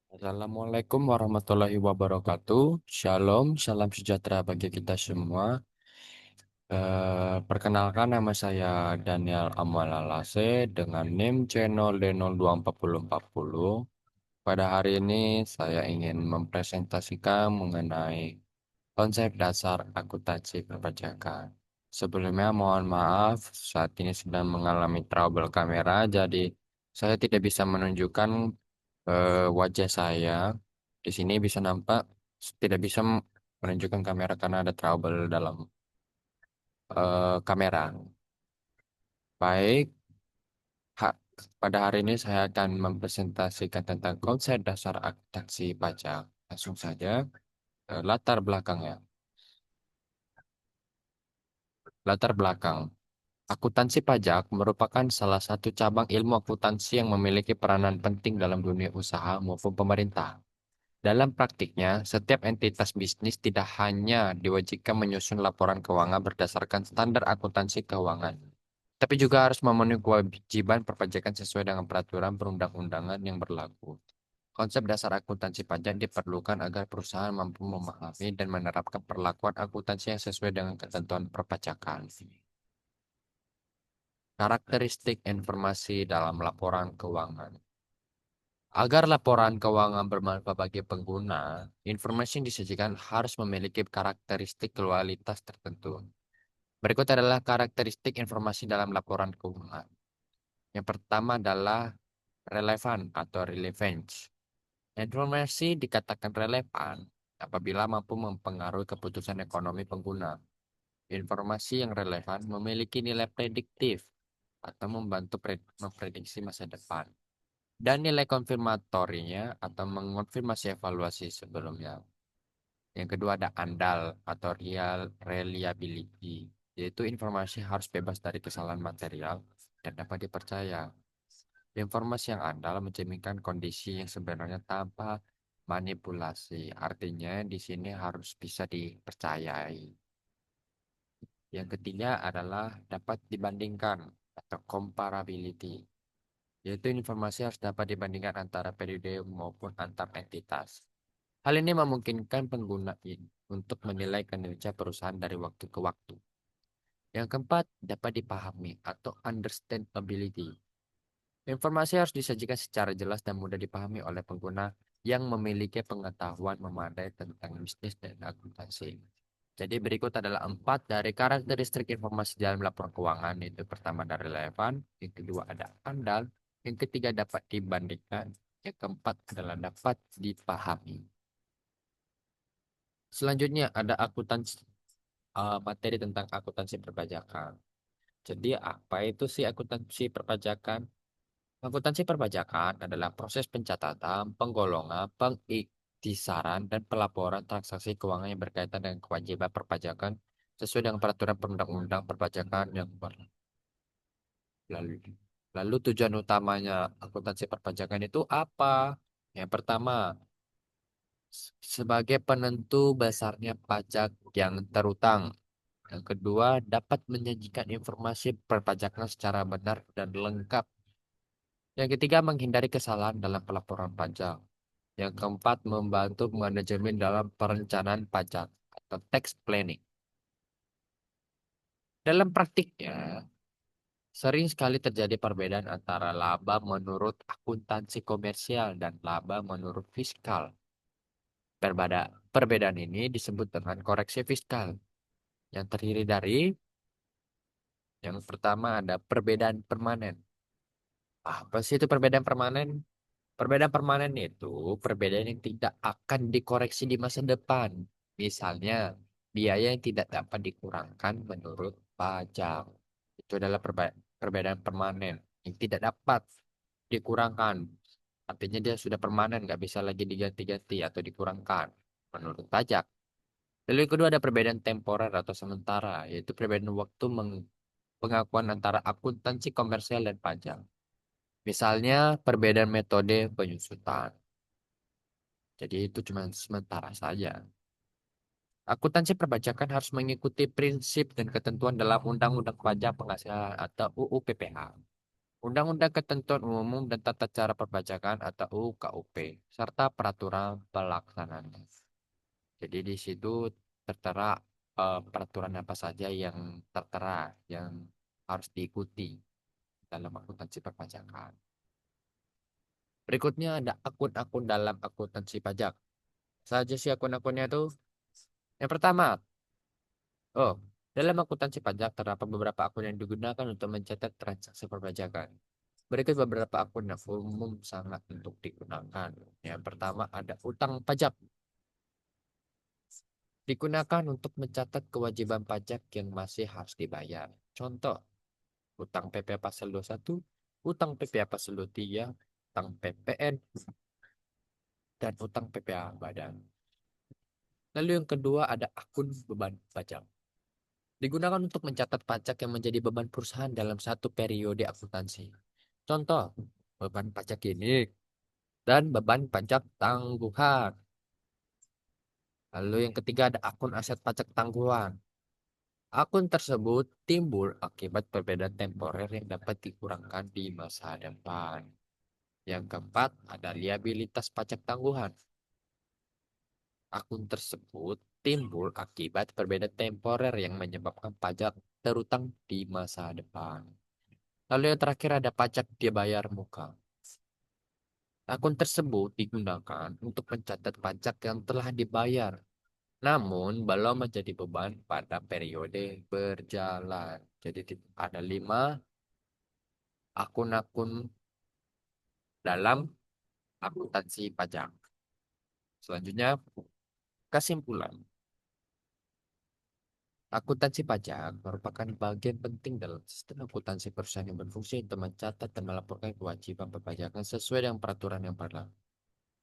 Assalamualaikum warahmatullahi wabarakatuh. Shalom, salam sejahtera bagi kita semua. Perkenalkan nama saya Daniel Amalalase dengan NIM channel D024040. Pada hari ini saya ingin mempresentasikan mengenai konsep dasar akuntansi perpajakan. Sebelumnya mohon maaf, saat ini sedang mengalami trouble kamera, jadi saya tidak bisa menunjukkan wajah saya. Di sini bisa nampak, tidak bisa menunjukkan kamera karena ada trouble dalam kamera. Baik, ha- pada hari ini saya akan mempresentasikan tentang konsep dasar akuntansi pajak. Langsung saja, latar belakangnya. Latar belakang. Akuntansi pajak merupakan salah satu cabang ilmu akuntansi yang memiliki peranan penting dalam dunia usaha maupun pemerintah. Dalam praktiknya, setiap entitas bisnis tidak hanya diwajibkan menyusun laporan keuangan berdasarkan standar akuntansi keuangan, tapi juga harus memenuhi kewajiban perpajakan sesuai dengan peraturan perundang-undangan yang berlaku. Konsep dasar akuntansi pajak diperlukan agar perusahaan mampu memahami dan menerapkan perlakuan akuntansi yang sesuai dengan ketentuan perpajakan. Karakteristik informasi dalam laporan keuangan. Agar laporan keuangan bermanfaat bagi pengguna, informasi yang disajikan harus memiliki karakteristik kualitas tertentu. Berikut adalah karakteristik informasi dalam laporan keuangan. Yang pertama adalah relevan atau relevance. Informasi dikatakan relevan apabila mampu mempengaruhi keputusan ekonomi pengguna. Informasi yang relevan memiliki nilai prediktif atau membantu memprediksi masa depan dan nilai konfirmatorinya atau mengonfirmasi evaluasi sebelumnya. Yang kedua ada andal atau reliability, yaitu informasi harus bebas dari kesalahan material dan dapat dipercaya. Informasi yang andal mencerminkan kondisi yang sebenarnya tanpa manipulasi. Artinya di sini harus bisa dipercayai. Yang ketiga adalah dapat dibandingkan atau comparability, yaitu informasi harus dapat dibandingkan antara periode maupun antar entitas. Hal ini memungkinkan pengguna ini untuk menilai kinerja perusahaan dari waktu ke waktu. Yang keempat, dapat dipahami atau understandability. Informasi harus disajikan secara jelas dan mudah dipahami oleh pengguna yang memiliki pengetahuan memadai tentang bisnis dan akuntansi. Jadi berikut adalah 4 dari karakteristik informasi dalam laporan keuangan. Itu pertama ada relevan, yang kedua ada andal, yang ketiga dapat dibandingkan, yang keempat adalah dapat dipahami. Selanjutnya ada materi tentang akuntansi perpajakan. Jadi apa itu sih akuntansi perpajakan? Akuntansi perpajakan adalah proses pencatatan, penggolongan, pengiktisaran, dan pelaporan transaksi keuangan yang berkaitan dengan kewajiban perpajakan sesuai dengan peraturan perundang-undang perpajakan yang berlaku. Lalu, lalu tujuan utamanya akuntansi perpajakan itu apa? Yang pertama, sebagai penentu besarnya pajak yang terutang. Yang kedua, dapat menyajikan informasi perpajakan secara benar dan lengkap. Yang ketiga, menghindari kesalahan dalam pelaporan pajak. Yang keempat, membantu manajemen dalam perencanaan pajak atau tax planning. Dalam praktiknya, sering sekali terjadi perbedaan antara laba menurut akuntansi komersial dan laba menurut fiskal. Perbedaan ini disebut dengan koreksi fiskal, yang terdiri dari yang pertama ada perbedaan permanen. Apa sih itu perbedaan permanen? Perbedaan permanen itu perbedaan yang tidak akan dikoreksi di masa depan. Misalnya, biaya yang tidak dapat dikurangkan menurut pajak. Itu adalah perbedaan permanen yang tidak dapat dikurangkan. Artinya dia sudah permanen, nggak bisa lagi diganti-ganti atau dikurangkan menurut pajak. Lalu yang kedua ada perbedaan temporer atau sementara, yaitu perbedaan waktu pengakuan antara akuntansi komersial dan pajak. Misalnya, perbedaan metode penyusutan. Jadi itu cuma sementara saja. Akuntansi perpajakan harus mengikuti prinsip dan ketentuan dalam Undang-Undang Pajak Penghasilan atau UU PPH. Undang-Undang Ketentuan Umum dan Tata Cara Perpajakan atau UKUP, serta peraturan pelaksananya. Jadi di situ tertera peraturan apa saja yang tertera, yang harus diikuti dalam akuntansi perpajakan. Berikutnya ada akun-akun dalam akuntansi pajak. Saja sih akun-akunnya itu. Yang pertama, oh, dalam akuntansi pajak terdapat beberapa akun yang digunakan untuk mencatat transaksi perpajakan. Berikut beberapa akun yang umum sangat untuk digunakan. Yang pertama ada utang pajak. Digunakan untuk mencatat kewajiban pajak yang masih harus dibayar. Contoh, utang PPh Pasal 21, utang PPh Pasal 23, utang PPN, dan utang PPh Badan. Lalu yang kedua ada akun beban pajak. Digunakan untuk mencatat pajak yang menjadi beban perusahaan dalam satu periode akuntansi. Contoh, beban pajak ini dan beban pajak tangguhan. Lalu yang ketiga ada akun aset pajak tangguhan. Akun tersebut timbul akibat perbedaan temporer yang dapat dikurangkan di masa depan. Yang keempat ada liabilitas pajak tangguhan. Akun tersebut timbul akibat perbedaan temporer yang menyebabkan pajak terutang di masa depan. Lalu yang terakhir ada pajak dibayar muka. Akun tersebut digunakan untuk mencatat pajak yang telah dibayar, namun belum menjadi beban pada periode berjalan. Jadi ada 5 akun-akun dalam akuntansi pajak. Selanjutnya, kesimpulan. Akuntansi pajak merupakan bagian penting dalam sistem akuntansi perusahaan yang berfungsi untuk mencatat dan melaporkan kewajiban perpajakan sesuai dengan peraturan yang berlaku.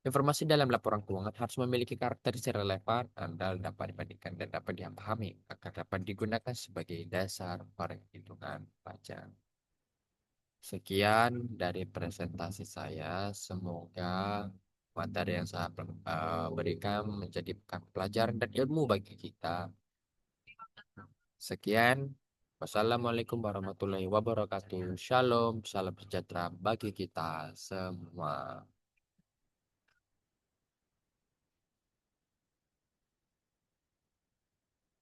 Informasi dalam laporan keuangan harus memiliki karakteristik relevan, andal, dapat dibandingkan, dan dapat dipahami agar dapat digunakan sebagai dasar perhitungan pajak. Sekian dari presentasi saya. Semoga materi yang saya berikan menjadi pelajaran dan ilmu bagi kita. Sekian. Wassalamualaikum warahmatullahi wabarakatuh. Shalom, salam sejahtera bagi kita semua.